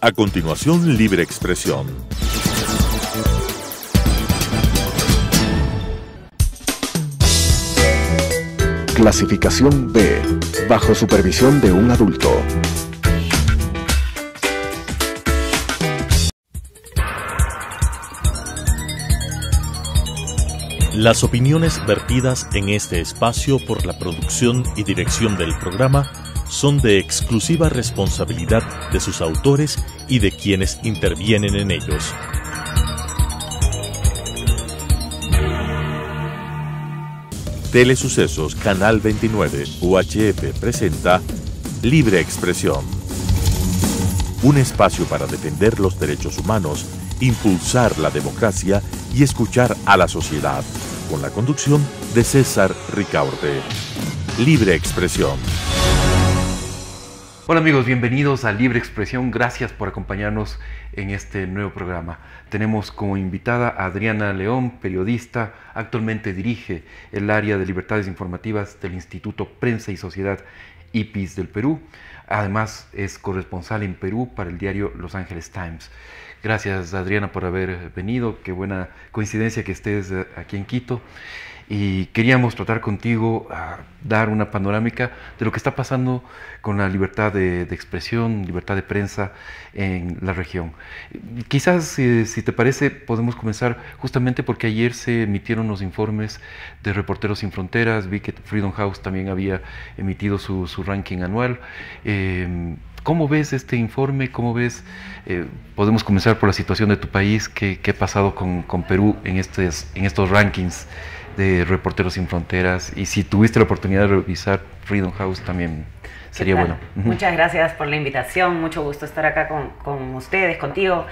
A continuación, Libre Expresión. Clasificación B, bajo supervisión de un adulto. Las opiniones vertidas en este espacio por la producción y dirección del programa son de exclusiva responsabilidad de sus autores y de quienes intervienen en ellos. Telesucesos Canal 29 UHF presenta Libre Expresión. Un espacio para defender los derechos humanos, impulsar la democracia y escuchar a la sociedad, con la conducción de César Ricaurte. Libre Expresión. Hola amigos, bienvenidos a Libre Expresión. Gracias por acompañarnos en este nuevo programa. Tenemos como invitada a Adriana León, periodista. Actualmente dirige el área de libertades informativas del Instituto Prensa y Sociedad IPIS del Perú. Además es corresponsal en Perú para el diario Los Angeles Times. Gracias Adriana por haber venido. Qué buena coincidencia que estés aquí en Quito. Y queríamos tratar contigo a dar una panorámica de lo que está pasando con la libertad de expresión, libertad de prensa en la región. Quizás, si te parece, podemos comenzar justamente porque ayer se emitieron los informes de Reporteros Sin Fronteras. Vi que Freedom House también había emitido su ranking anual. ¿Cómo ves este informe? ¿Cómo ves? Podemos comenzar por la situación de tu país. ¿Qué ha pasado con Perú en estos rankings de Reporteros Sin Fronteras? Y si tuviste la oportunidad de revisar Freedom House también sería bueno. Muchas gracias por la invitación, mucho gusto estar acá con ustedes, contigo,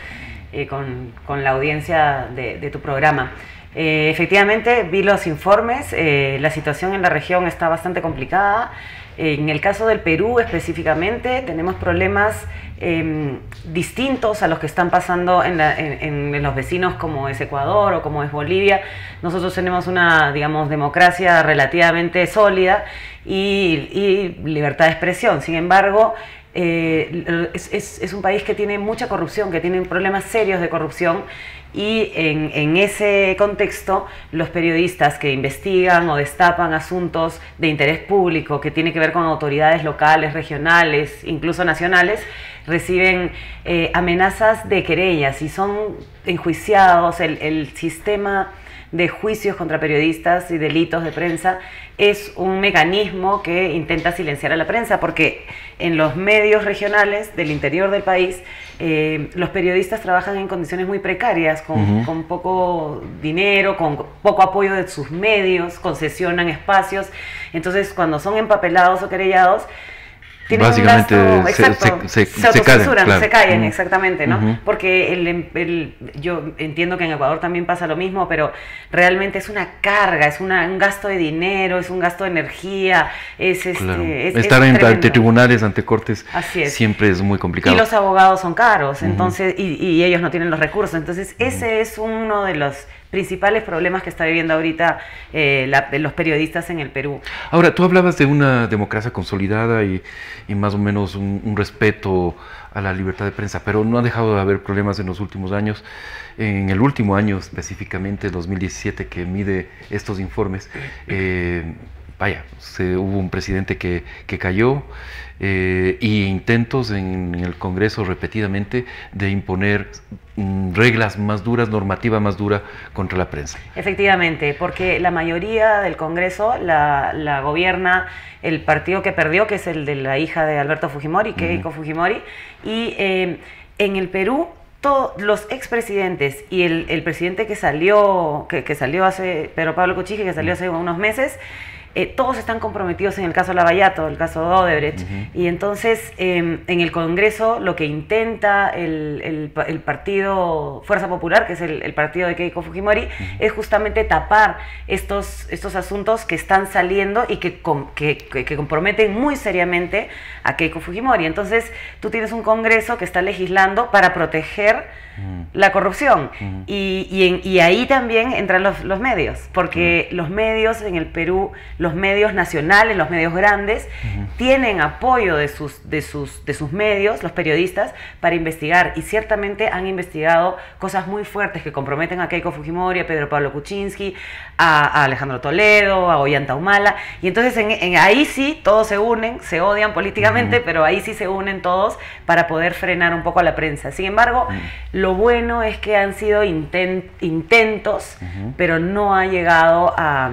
con la audiencia de tu programa. Efectivamente vi los informes, la situación en la región está bastante complicada. En el caso del Perú específicamente tenemos problemas distintos a los que están pasando en los vecinos como es Ecuador o como es Bolivia. Nosotros tenemos una, digamos, democracia relativamente sólida y libertad de expresión. Sin embargo, es un país que tiene mucha corrupción, que tiene problemas serios de corrupción. Y en ese contexto, los periodistas que investigan o destapan asuntos de interés público que tiene que ver con autoridades locales, regionales, incluso nacionales, reciben amenazas de querellas y son enjuiciados. El sistema de juicios contra periodistas y delitos de prensa es un mecanismo que intenta silenciar a la prensa, porque en los medios regionales del interior del país los periodistas trabajan en condiciones muy precarias, con poco dinero, con poco apoyo de sus medios, concesionan espacios. Entonces, cuando son empapelados o querellados, básicamente se autocensuran, claro. Se callan, exactamente, ¿no? Porque yo entiendo que en Ecuador también pasa lo mismo, pero realmente es una carga, es un gasto de dinero, es un gasto de energía, estar ante tribunales, ante cortes, siempre es muy complicado. Y los abogados son caros, entonces, y ellos no tienen los recursos, entonces ese es uno de los principales problemas que está viviendo ahorita los periodistas en el Perú. Ahora, tú hablabas de una democracia consolidada y más o menos un respeto a la libertad de prensa, pero no ha dejado de haber problemas en los últimos años. En el último año, específicamente 2017, que mide estos informes, hubo un presidente que cayó, y intentos en el Congreso repetidamente de imponer reglas más duras, normativa más dura contra la prensa. Efectivamente, porque la mayoría del Congreso la gobierna el partido que perdió, que es el de la hija de Alberto Fujimori, Keiko Fujimori, y en el Perú todos los expresidentes y el presidente que salió hace, Pedro Pablo Kuczynski, que salió hace unos meses, todos están comprometidos en el caso Lavallato, el caso de Odebrecht, y entonces en el Congreso lo que intenta el partido Fuerza Popular, que es el partido de Keiko Fujimori, es justamente tapar estos asuntos que están saliendo y que comprometen muy seriamente a Keiko Fujimori. Entonces tú tienes un Congreso que está legislando para proteger la corrupción, y ahí también entran los medios, porque los medios en el Perú los medios nacionales, los medios grandes, tienen apoyo de sus medios, los periodistas, para investigar, y ciertamente han investigado cosas muy fuertes que comprometen a Keiko Fujimori, a Pedro Pablo Kuczynski, a Alejandro Toledo, a Ollanta Humala, y entonces ahí sí todos se unen, se odian políticamente, pero ahí sí se unen todos para poder frenar un poco a la prensa. Sin embargo, lo bueno es que han sido intentos, pero no ha llegado a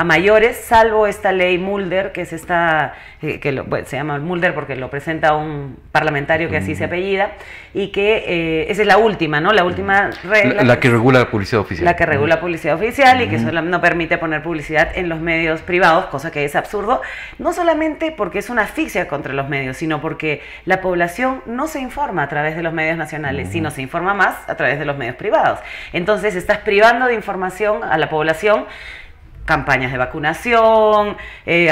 mayores, salvo esta ley Mulder, que es esta, se llama Mulder porque lo presenta un parlamentario que así se apellida, y que esa es la última, ¿no? La última regla. La que regula la publicidad oficial. La que regula publicidad oficial y que no permite poner publicidad en los medios privados, cosa que es absurdo, no solamente porque es una asfixia contra los medios, sino porque la población no se informa a través de los medios nacionales, sino se informa más a través de los medios privados. Entonces estás privando de información a la población, campañas de vacunación,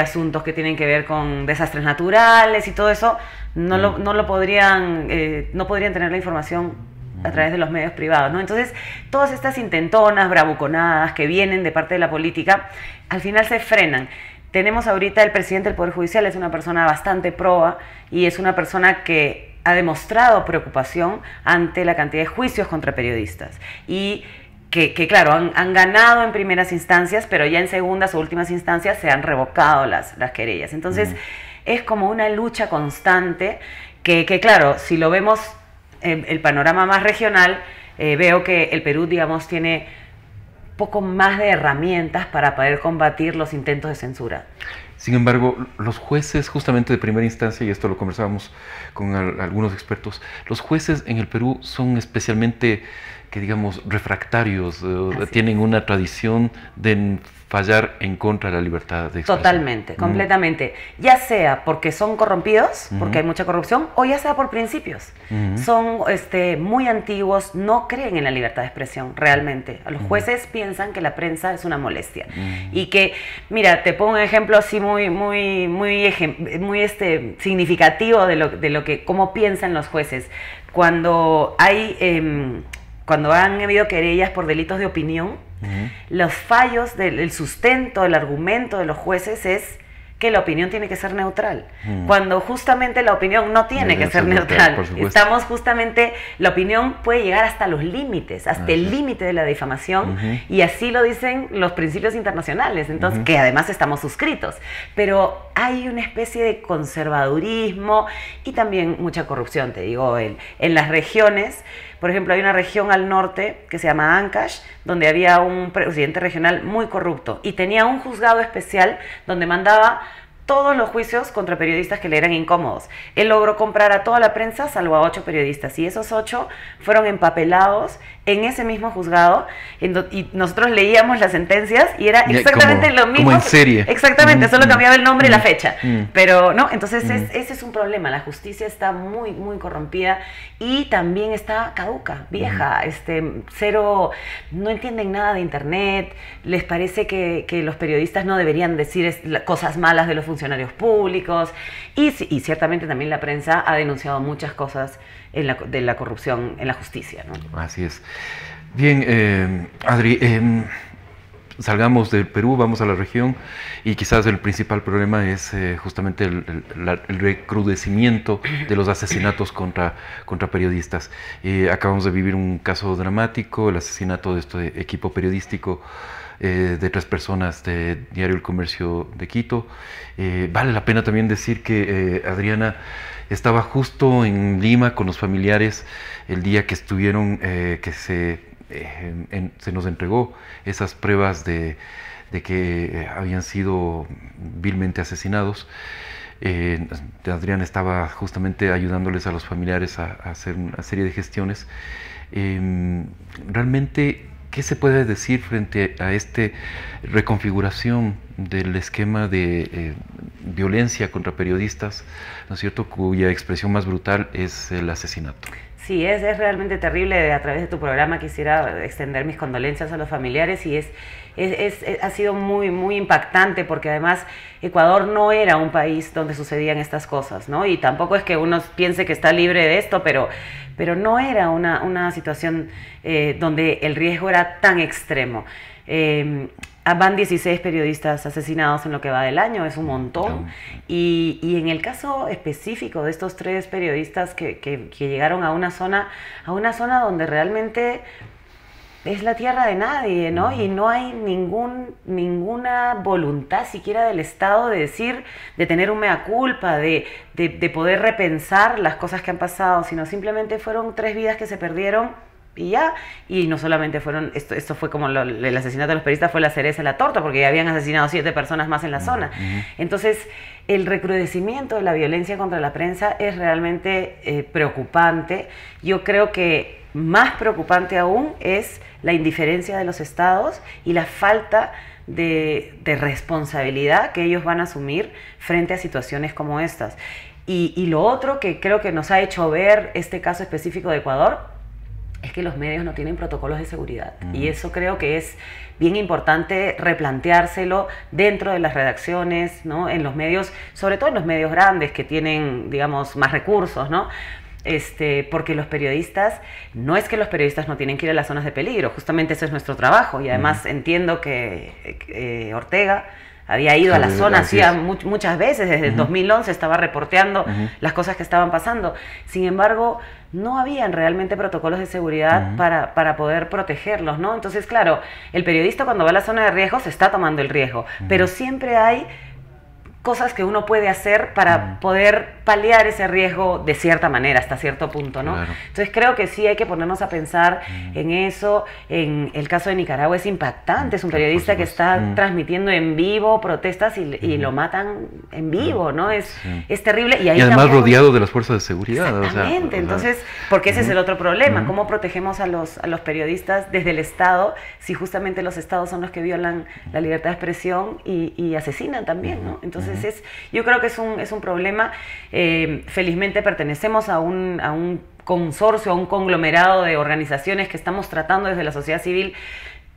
asuntos que tienen que ver con desastres naturales y todo eso, no podrían tener la información a través de los medios privados, ¿no? Entonces, todas estas intentonas, bravuconadas que vienen de parte de la política, al final se frenan. Tenemos ahorita el presidente del Poder Judicial, es una persona bastante proba y es una persona que ha demostrado preocupación ante la cantidad de juicios contra periodistas. Y que claro, han ganado en primeras instancias, pero ya en segundas o últimas instancias se han revocado las querellas. Entonces, es como una lucha constante que claro, si lo vemos el panorama más regional, veo que el Perú, digamos, tiene poco más de herramientas para poder combatir los intentos de censura. Sin embargo, los jueces justamente de primera instancia, y esto lo conversábamos con algunos expertos, los jueces en el Perú son especialmente, que digamos, refractarios, tienen una tradición de fallar en contra de la libertad de expresión. Totalmente, completamente. Ya sea porque son corrompidos, porque hay mucha corrupción, o ya sea por principios. Son muy antiguos, no creen en la libertad de expresión realmente. Los jueces piensan que la prensa es una molestia. Y que, mira, te pongo un ejemplo así muy significativo de lo que, cómo piensan los jueces. Cuando han habido querellas por delitos de opinión, los fallos del sustento, el argumento de los jueces es que la opinión tiene que ser neutral, cuando justamente la opinión no tiene que ser neutral. Estamos justamente, la opinión puede llegar hasta los límites, hasta el límite de la difamación, y así lo dicen los principios internacionales, entonces, que además estamos suscritos. Pero hay una especie de conservadurismo y también mucha corrupción, te digo, en las regiones. Por ejemplo, hay una región al norte que se llama Ancash, donde había un presidente regional muy corrupto y tenía un juzgado especial donde mandaba todos los juicios contra periodistas que le eran incómodos. Él logró comprar a toda la prensa, salvo a 8 periodistas, y esos 8 fueron empapelados en ese mismo juzgado, y nosotros leíamos las sentencias y era exactamente lo mismo. Como en serie. Exactamente, solo cambiaba el nombre y la fecha. Pero no, entonces ese es un problema. La justicia está muy, muy corrompida y también está caduca, vieja, no entienden nada de internet, les parece que los periodistas no deberían decir cosas malas de los funcionarios públicos, y ciertamente también la prensa ha denunciado muchas cosas de la corrupción en la justicia, ¿no? Así es. Bien, Adri, salgamos del Perú, vamos a la región, y quizás el principal problema es justamente el recrudecimiento de los asesinatos contra periodistas. Acabamos de vivir un caso dramático, el asesinato de este equipo periodístico de 3 personas de Diario El Comercio de Quito. Vale la pena también decir que Adriana estaba justo en Lima con los familiares el día que estuvieron, que se nos entregó esas pruebas de que habían sido vilmente asesinados. Adriana estaba justamente ayudándoles a los familiares a hacer una serie de gestiones. Realmente, ¿qué se puede decir frente a esta reconfiguración del esquema de violencia contra periodistas, ¿no es cierto?, cuya expresión más brutal es el asesinato? Sí, es realmente terrible. A través de tu programa quisiera extender mis condolencias a los familiares, y ha sido muy, muy impactante, porque además Ecuador no era un país donde sucedían estas cosas, ¿no? Y tampoco es que uno piense que está libre de esto, pero no era una situación donde el riesgo era tan extremo. Van 16 periodistas asesinados en lo que va del año, es un montón. Y en el caso específico de estos 3 periodistas que llegaron a una zona donde realmente es la tierra de nadie, ¿no? Y no hay ninguna voluntad siquiera del Estado de decir, de tener un mea culpa, de poder repensar las cosas que han pasado, sino simplemente fueron 3 vidas que se perdieron y ya. Y no solamente fueron, esto fue como el asesinato de los periodistas fue la cereza de la torta, porque ya habían asesinado 7 personas más en la zona. Entonces, el recrudecimiento de la violencia contra la prensa es realmente preocupante. Yo creo que más preocupante aún es la indiferencia de los estados y la falta de responsabilidad que ellos van a asumir frente a situaciones como estas. Y lo otro que creo que nos ha hecho ver este caso específico de Ecuador es que los medios no tienen protocolos de seguridad. Y eso creo que es bien importante replanteárselo dentro de las redacciones, ¿no? En los medios, sobre todo en los medios grandes que tienen, digamos, más recursos, ¿no? Porque los periodistas, no es que los periodistas no tienen que ir a las zonas de peligro, justamente ese es nuestro trabajo, y además entiendo que Ortega había ido a la zona hacía muchas veces, desde el 2011 estaba reporteando las cosas que estaban pasando. Sin embargo, no habían realmente protocolos de seguridad para poder protegerlos, ¿no? Entonces, claro, el periodista cuando va a la zona de riesgo se está tomando el riesgo, pero siempre hay cosas que uno puede hacer para poder paliar ese riesgo de cierta manera, hasta cierto punto, ¿no? Claro. Entonces creo que sí hay que ponernos a pensar en eso. En el caso de Nicaragua es impactante, es un periodista que está transmitiendo en vivo protestas y lo matan en vivo, ¿no? Es terrible. Y además rodeado de las fuerzas de seguridad. Exactamente, o sea, entonces, porque ese es el otro problema, ¿cómo protegemos a los periodistas desde el Estado si justamente los Estados son los que violan la libertad de expresión y asesinan también, ¿no? Entonces yo creo que es un problema. Felizmente pertenecemos a un consorcio, a un conglomerado de organizaciones que estamos tratando desde la sociedad civil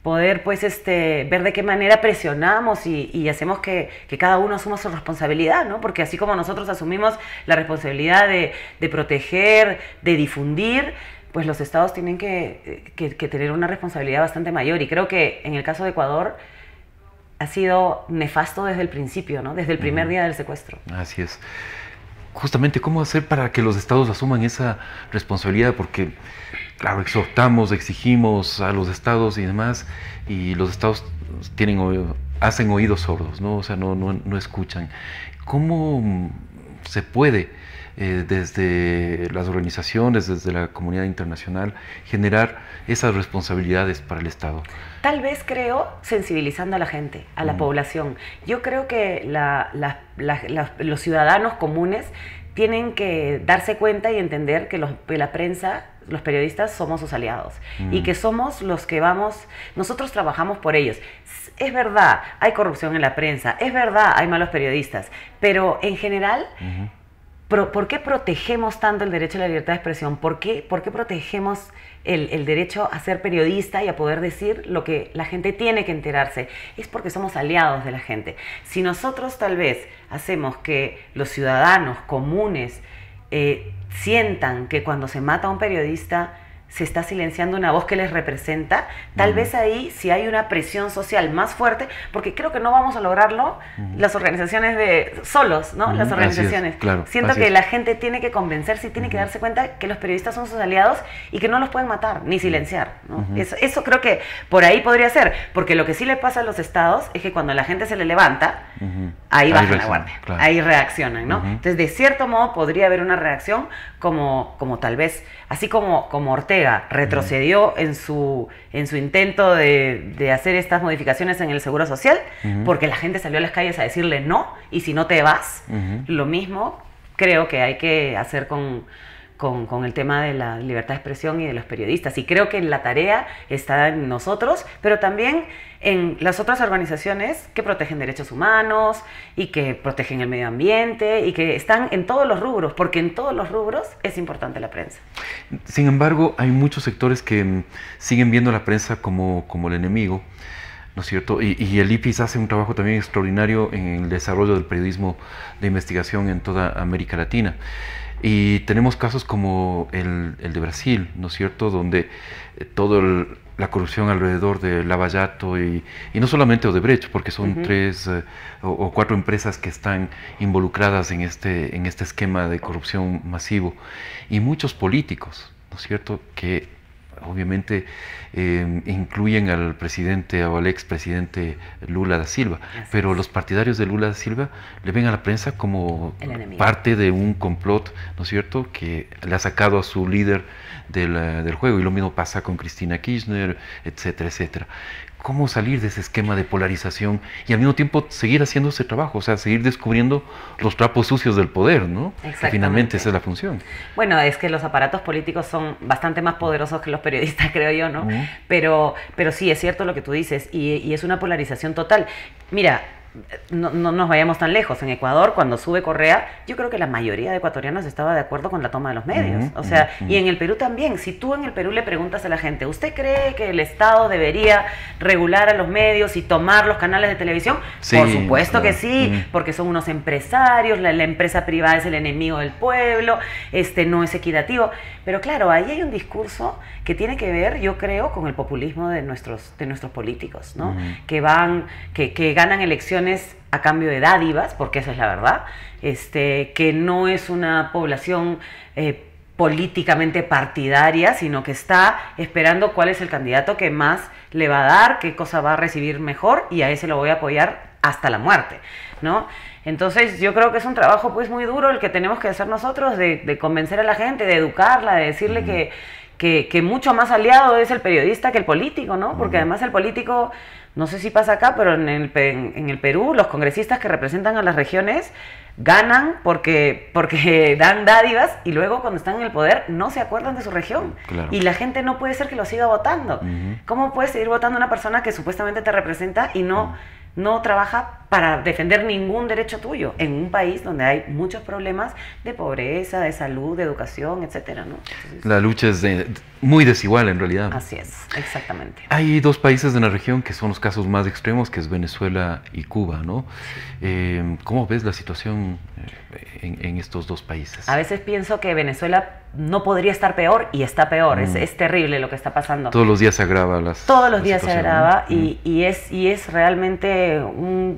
poder pues ver de qué manera presionamos y hacemos que cada uno asuma su responsabilidad, ¿no? Porque así como nosotros asumimos la responsabilidad de proteger, de difundir, pues los estados tienen que tener una responsabilidad bastante mayor. Y creo que en el caso de Ecuador ha sido nefasto desde el principio, ¿no? Desde el primer día del secuestro. Así es. Justamente, ¿cómo hacer para que los estados asuman esa responsabilidad? Porque, claro, exhortamos, exigimos a los estados y demás, y los estados hacen oídos sordos, ¿no? O sea, no escuchan. ¿Cómo se puede, desde las organizaciones, desde la comunidad internacional, generar esas responsabilidades para el Estado? Tal vez creo sensibilizando a la gente, a la población. Yo creo que los ciudadanos comunes tienen que darse cuenta y entender que la prensa, los periodistas, somos sus aliados y que somos los que nosotros trabajamos por ellos. Es verdad, hay corrupción en la prensa, es verdad, hay malos periodistas, pero en general, ¿por qué protegemos tanto el derecho a la libertad de expresión? ¿Por qué protegemos el derecho a ser periodista y a poder decir lo que la gente tiene que enterarse? Es porque somos aliados de la gente. Si nosotros tal vez hacemos que los ciudadanos comunes sientan que cuando se mata a un periodista se está silenciando una voz que les representa, tal vez ahí si hay una presión social más fuerte, porque creo que no vamos a lograrlo las organizaciones solos, ¿no? Las organizaciones. Es, claro, siento que la gente tiene que convencerse y tiene que darse cuenta que los periodistas son sus aliados y que no los pueden matar ni silenciar, ¿no? Eso creo que por ahí podría ser, porque lo que sí le pasa a los estados es que cuando la gente se le levanta, ahí bajan la guardia, claro. Ahí reaccionan, ¿no? Entonces, de cierto modo podría haber una reacción como tal vez, así como Ortega retrocedió en su intento de hacer estas modificaciones en el Seguro Social, porque la gente salió a las calles a decirle no, y si no te vas, lo mismo creo que hay que hacer con el tema de la libertad de expresión y de los periodistas. Y creo que la tarea está en nosotros, pero también en las otras organizaciones que protegen derechos humanos y que protegen el medio ambiente y que están en todos los rubros, porque en todos los rubros es importante la prensa. Sin embargo, hay muchos sectores que siguen viendo a la prensa como el enemigo, ¿no es cierto? Y el IPIS hace un trabajo también extraordinario en el desarrollo del periodismo de investigación en toda América Latina. Y tenemos casos como el de Brasil, ¿no es cierto?, donde todo la corrupción alrededor de Lavallato y no solamente Odebrecht, porque son tres o cuatro empresas que están involucradas en este esquema de corrupción masivo, y muchos políticos, ¿no es cierto?, que obviamente incluyen al presidente o al expresidente Lula da Silva, pero los partidarios de Lula da Silva le ven a la prensa como parte de un complot, ¿no es cierto?, que le ha sacado a su líder del juego, y lo mismo pasa con Cristina Kirchner, etcétera, etcétera. ¿Cómo salir de ese esquema de polarización y al mismo tiempo seguir haciendo ese trabajo? O sea, seguir descubriendo los trapos sucios del poder, ¿no? Que finalmente esa es la función. Bueno, es que los aparatos políticos son bastante más poderosos que los periodistas, creo yo, ¿no? Pero sí, es cierto lo que tú dices, y es una polarización total. Mira, no nos vayamos tan lejos. En Ecuador, cuando sube Correa, yo creo que la mayoría de ecuatorianos estaba de acuerdo con la toma de los medios. O sea, y en el Perú también. Si tú en el Perú le preguntas a la gente, ¿usted cree que el Estado debería regular a los medios y tomar los canales de televisión? Sí, por supuesto que sí, porque son unos empresarios, la empresa privada es el enemigo del pueblo, no es equitativo. Pero claro, ahí hay un discurso que tiene que ver, yo creo, con el populismo de nuestros políticos, ¿no? Que ganan elecciones a cambio de dádivas, porque esa es la verdad, que no es una población políticamente partidaria, sino que está esperando cuál es el candidato que más le va a dar, qué cosa va a recibir mejor, y a ese lo voy a apoyar hasta la muerte, ¿no? Entonces yo creo que es un trabajo pues muy duro el que tenemos que hacer nosotros, de convencer a la gente, de educarla, de decirle que mucho más aliado es el periodista que el político, ¿no? Porque además el político, no sé si pasa acá, pero en el Perú los congresistas que representan a las regiones ganan porque dan dádivas, y luego cuando están en el poder no se acuerdan de su región. Claro. Y la gente no puede ser que lo siga votando. ¿Cómo puedes seguir votando a una persona que supuestamente te representa y no trabaja para defender ningún derecho tuyo en un país donde hay muchos problemas de pobreza, de salud, de educación, etcétera, ¿no? Entonces, la lucha es muy desigual en realidad. Así es, exactamente. Hay dos países de la región que son los casos más extremos, que es Venezuela y Cuba, ¿no? ¿Cómo ves la situación en estos dos países? A veces pienso que Venezuela no podría estar peor, y está peor. Es terrible lo que está pasando. Todos los días se agrava Todos los días se agrava, ¿no? y es realmente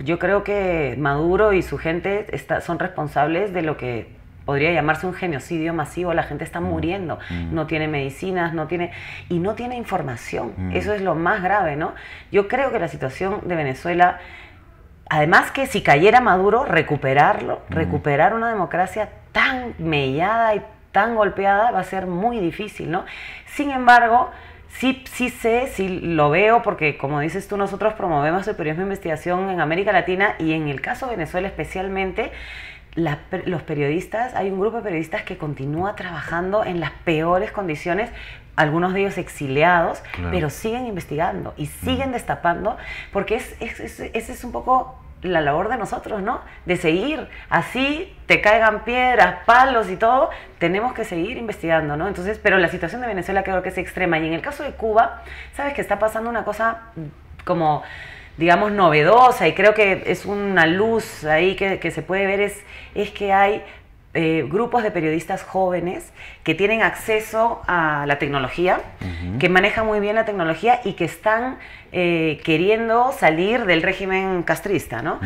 yo creo que Maduro y su gente son responsables de lo que podría llamarse un genocidio masivo. La gente está muriendo, no tiene medicinas, no tiene información. Eso es lo más grave, ¿no? Yo creo que la situación de Venezuela, además que si cayera Maduro, recuperar una democracia tan mellada y tan golpeada va a ser muy difícil, ¿no? Sin embargo, sí lo veo, porque como dices tú, nosotros promovemos el periodismo de investigación en América Latina, y en el caso de Venezuela especialmente, los periodistas, hay un grupo de periodistas que continúa trabajando en las peores condiciones, algunos de ellos exiliados, pero siguen investigando y siguen destapando, porque ese es un poco la labor de nosotros, ¿no? De seguir, así te caigan piedras, palos y todo, tenemos que seguir investigando, ¿no? Entonces, pero la situación de Venezuela creo que es extrema, y en el caso de Cuba, sabes que está pasando una cosa como, digamos, novedosa, y creo que es una luz ahí que se puede ver, es que hay grupos de periodistas jóvenes que tienen acceso a la tecnología, que manejan muy bien la tecnología y que están queriendo salir del régimen castrista, ¿no?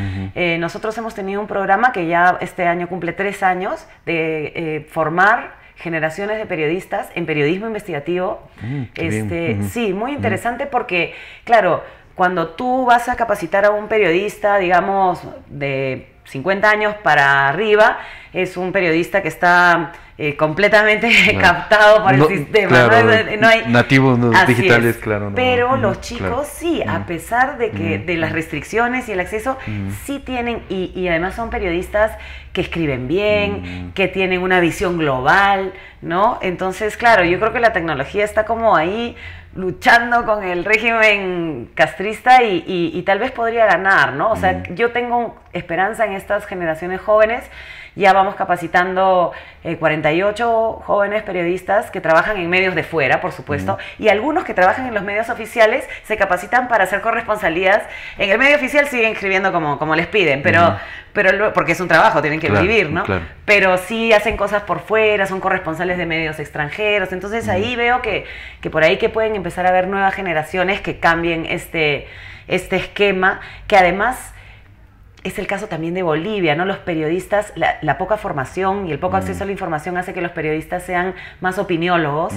Nosotros hemos tenido un programa que ya este año cumple 3 años de formar generaciones de periodistas en periodismo investigativo. Sí, muy interesante, porque, claro, cuando tú vas a capacitar a un periodista, digamos, de 50 años para arriba, es un periodista que está completamente captado por el sistema. Claro, no hay nativos digitales, claro. Pero los chicos sí, a pesar de que de las restricciones y el acceso, sí tienen, y además son periodistas que escriben bien, que tienen una visión global, ¿no? Entonces, claro, yo creo que la tecnología está como ahí luchando con el régimen castrista, y tal vez podría ganar, ¿no? O sea, yo tengo esperanza en estas generaciones jóvenes ya vamos capacitando 48 jóvenes periodistas que trabajan en medios de fuera, por supuesto, y algunos que trabajan en los medios oficiales se capacitan para hacer corresponsalías. En el medio oficial siguen escribiendo como les piden, pero porque es un trabajo, tienen que vivir, ¿no? Claro. Pero sí hacen cosas por fuera, son corresponsales de medios extranjeros. Entonces ahí veo que por ahí que pueden empezar a haber nuevas generaciones que cambien este esquema, que además es el caso también de Bolivia, ¿no? Los periodistas, la poca formación y el poco acceso a la información hace que los periodistas sean más opiniólogos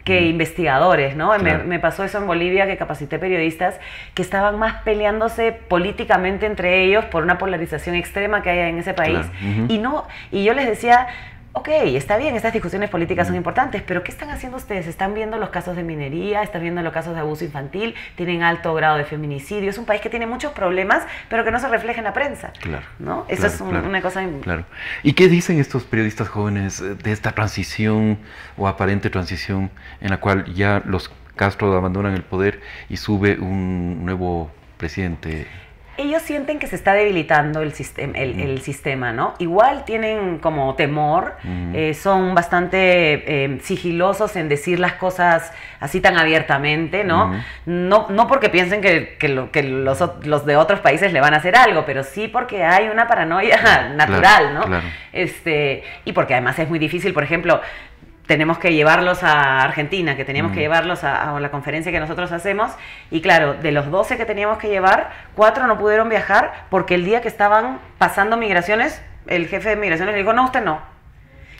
que investigadores, ¿no? Claro. Me pasó eso en Bolivia, que capacité periodistas que estaban más peleándose políticamente entre ellos por una polarización extrema que hay en ese país. Claro. Y yo les decía, ok, está bien, estas discusiones políticas son importantes, pero ¿qué están haciendo ustedes? ¿Están viendo los casos de minería? ¿Están viendo los casos de abuso infantil? ¿Tienen alto grado de feminicidio? Es un país que tiene muchos problemas, pero que no se refleja en la prensa. Claro. ¿No? Eso es una cosa... Claro. ¿Y qué dicen estos periodistas jóvenes de esta transición o aparente transición en la cual ya los Castro abandonan el poder y sube un nuevo presidente? Ellos sienten que se está debilitando el sistema, ¿no? Igual tienen como temor, son bastante sigilosos en decir las cosas así tan abiertamente, ¿no? No porque piensen que los de otros países le van a hacer algo, pero sí porque hay una paranoia natural, ¿no? Claro. Y porque además es muy difícil, por ejemplo, tenemos que llevarlos a Argentina, que teníamos que llevarlos a la conferencia que nosotros hacemos, y claro, de los 12 que teníamos que llevar, 4 no pudieron viajar porque el día que estaban pasando migraciones, el jefe de migraciones le dijo, no, usted no.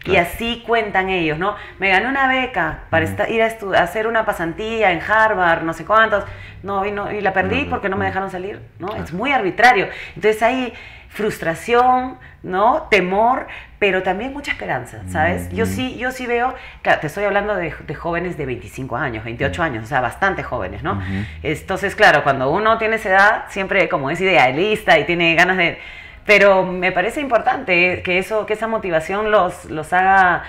Claro. Y así cuentan ellos, ¿no? Me gané una beca para ir a hacer una pasantía en Harvard, no sé cuántos, y la perdí porque no me dejaron salir, ¿no? Claro. Es muy arbitrario. Entonces hay frustración, ¿no? Temor, pero también mucha esperanza, ¿sabes? Yo sí veo, claro, te estoy hablando de jóvenes de 25 años, 28 años, o sea, bastante jóvenes, ¿no? Entonces, claro, cuando uno tiene esa edad, siempre como es idealista y tiene ganas de... Pero me parece importante que esa motivación los haga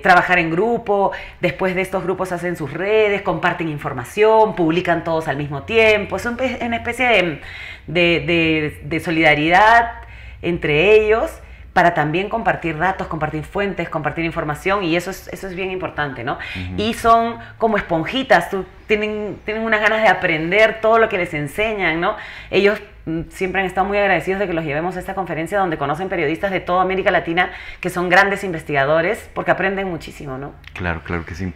trabajar en grupo. Después de estos grupos hacen sus redes, comparten información, publican todos al mismo tiempo. Es una especie de solidaridad entre ellos para también compartir datos, compartir fuentes, compartir información, y eso es bien importante, ¿no? Y son como esponjitas, tienen unas ganas de aprender todo lo que les enseñan, ¿no? Ellos siempre han estado muy agradecidos de que los llevemos a esta conferencia donde conocen periodistas de toda América Latina que son grandes investigadores, porque aprenden muchísimo, ¿no? Claro, claro que sí.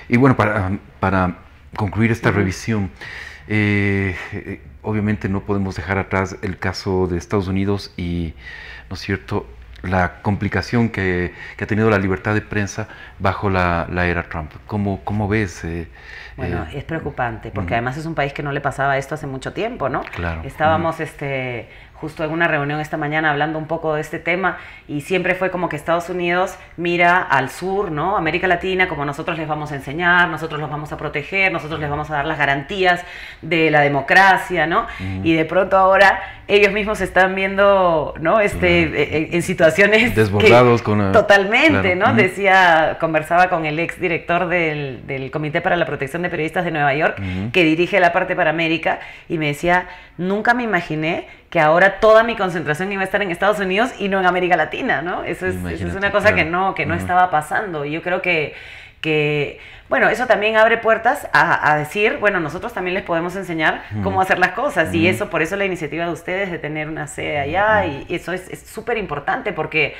Y bueno, para concluir esta revisión, obviamente no podemos dejar atrás el caso de Estados Unidos y, ¿no es cierto?, la complicación que ha tenido la libertad de prensa bajo la era Trump. ¿Cómo ves? Bueno, es preocupante, porque además es un país que no le pasaba esto hace mucho tiempo, ¿no? Claro. Estábamos justo en una reunión esta mañana hablando un poco de este tema, y siempre fue como que Estados Unidos mira al sur, ¿no? América Latina, como nosotros les vamos a enseñar, nosotros los vamos a proteger, nosotros les vamos a dar las garantías de la democracia, ¿no? Y de pronto ahora ellos mismos se están viendo, ¿no? En situaciones desbordados totalmente, claro. ¿No? Conversaba con el ex director del Comité para la Protección de Periodistas de Nueva York, que dirige la parte para América, y me decía, nunca me imaginé que ahora toda mi concentración iba a estar en Estados Unidos y no en América Latina, ¿no? Eso es una cosa claro. que no estaba pasando, y yo creo que bueno, eso también abre puertas a decir, bueno, nosotros también les podemos enseñar cómo hacer las cosas, y por eso la iniciativa de ustedes de tener una sede allá, y eso es súper importante porque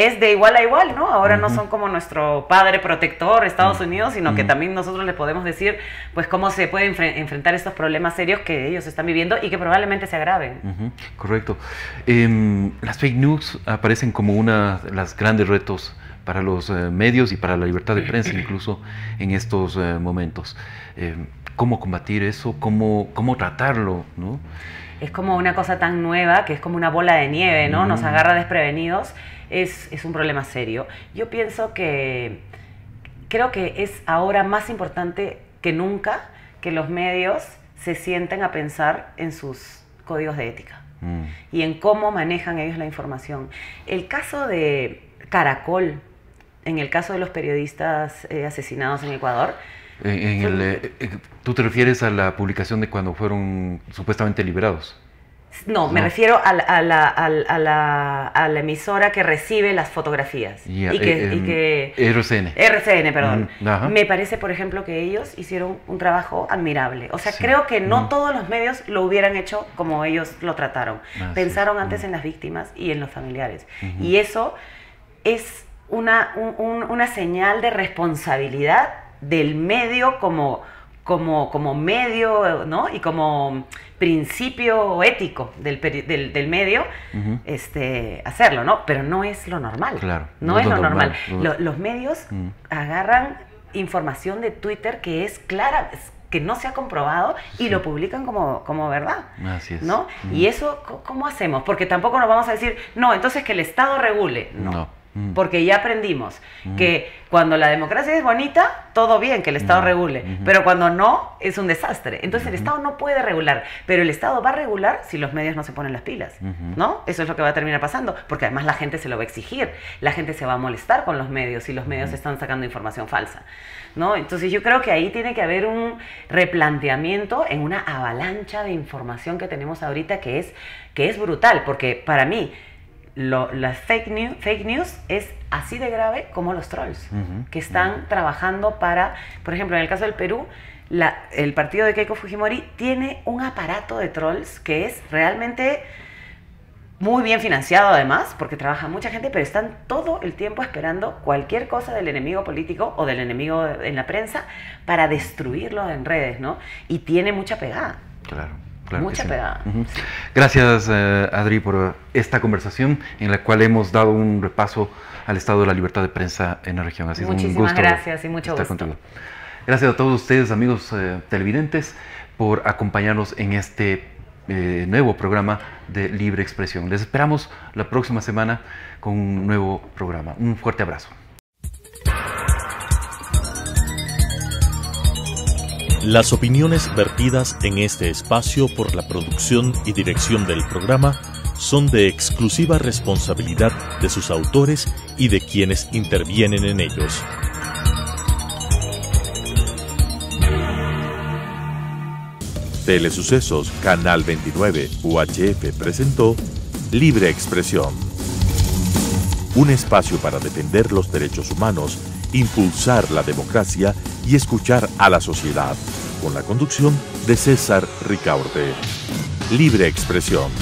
es de igual a igual, ¿no? Ahora no son como nuestro padre protector, Estados Unidos, sino que también nosotros les podemos decir, pues, cómo se pueden enfrentar estos problemas serios que ellos están viviendo y que probablemente se agraven. Correcto. Las fake news aparecen como uno de los grandes retos para los medios y para la libertad de prensa, incluso en estos momentos. ¿Cómo combatir eso? ¿Cómo tratarlo, ¿no? Es como una cosa tan nueva que es como una bola de nieve, ¿no? Nos agarra desprevenidos. Es un problema serio. Yo pienso creo que es ahora más importante que nunca que los medios se sienten a pensar en sus códigos de ética y en cómo manejan ellos la información. El caso de Caracol, en el caso de los periodistas asesinados en Ecuador. ¿Tú te refieres a la publicación de cuando fueron supuestamente liberados? No, me refiero a la emisora que recibe las fotografías. Yeah, y que RCN. RCN, perdón. Ajá. Me parece, por ejemplo, que ellos hicieron un trabajo admirable. O sea, creo que no todos los medios lo hubieran hecho como ellos lo trataron. Pensaron antes en las víctimas y en los familiares. Y eso es una señal de responsabilidad del medio como medio, ¿no? Y como principio ético del medio, hacerlo, ¿no? Pero no es lo normal. Claro, no es lo normal. No. Los medios agarran información de Twitter que es clara, que no se ha comprobado y lo publican como verdad. Así es. ¿No? Y eso, ¿cómo hacemos? Porque tampoco nos vamos a decir, no, entonces que el Estado regule. No. Porque ya aprendimos que cuando la democracia es bonita, todo bien que el Estado regule, pero cuando no, es un desastre. Entonces el Estado no puede regular, pero el Estado va a regular si los medios no se ponen las pilas, ¿no? Eso es lo que va a terminar pasando, porque además la gente se lo va a exigir, la gente se va a molestar con los medios si los medios están sacando información falsa, ¿no? Entonces yo creo que ahí tiene que haber un replanteamiento en una avalancha de información que tenemos ahorita que es brutal, porque para mí las fake news es así de grave como los trolls, que están trabajando para, por ejemplo, en el caso del Perú, el partido de Keiko Fujimori tiene un aparato de trolls que es realmente muy bien financiado además, porque trabaja mucha gente, pero están todo el tiempo esperando cualquier cosa del enemigo político o del enemigo en la prensa para destruirlo en redes, ¿no? Y tiene mucha pegada. Claro. Mucha pegada. Sí. Gracias, Adri, por esta conversación en la cual hemos dado un repaso al estado de la libertad de prensa en la región. Así Muchísimas un gusto gracias y mucho estar gusto. Contigo. Gracias a todos ustedes, amigos televidentes, por acompañarnos en este nuevo programa de Libre Expresión. Les esperamos la próxima semana con un nuevo programa. Un fuerte abrazo. Las opiniones vertidas en este espacio por la producción y dirección del programa son de exclusiva responsabilidad de sus autores y de quienes intervienen en ellos. Telesucesos Canal 29 UHF presentó Libre Expresión. Un espacio para defender los derechos humanos, impulsar la democracia y escuchar a la sociedad, con la conducción de César Ricaurte. Libre Expresión.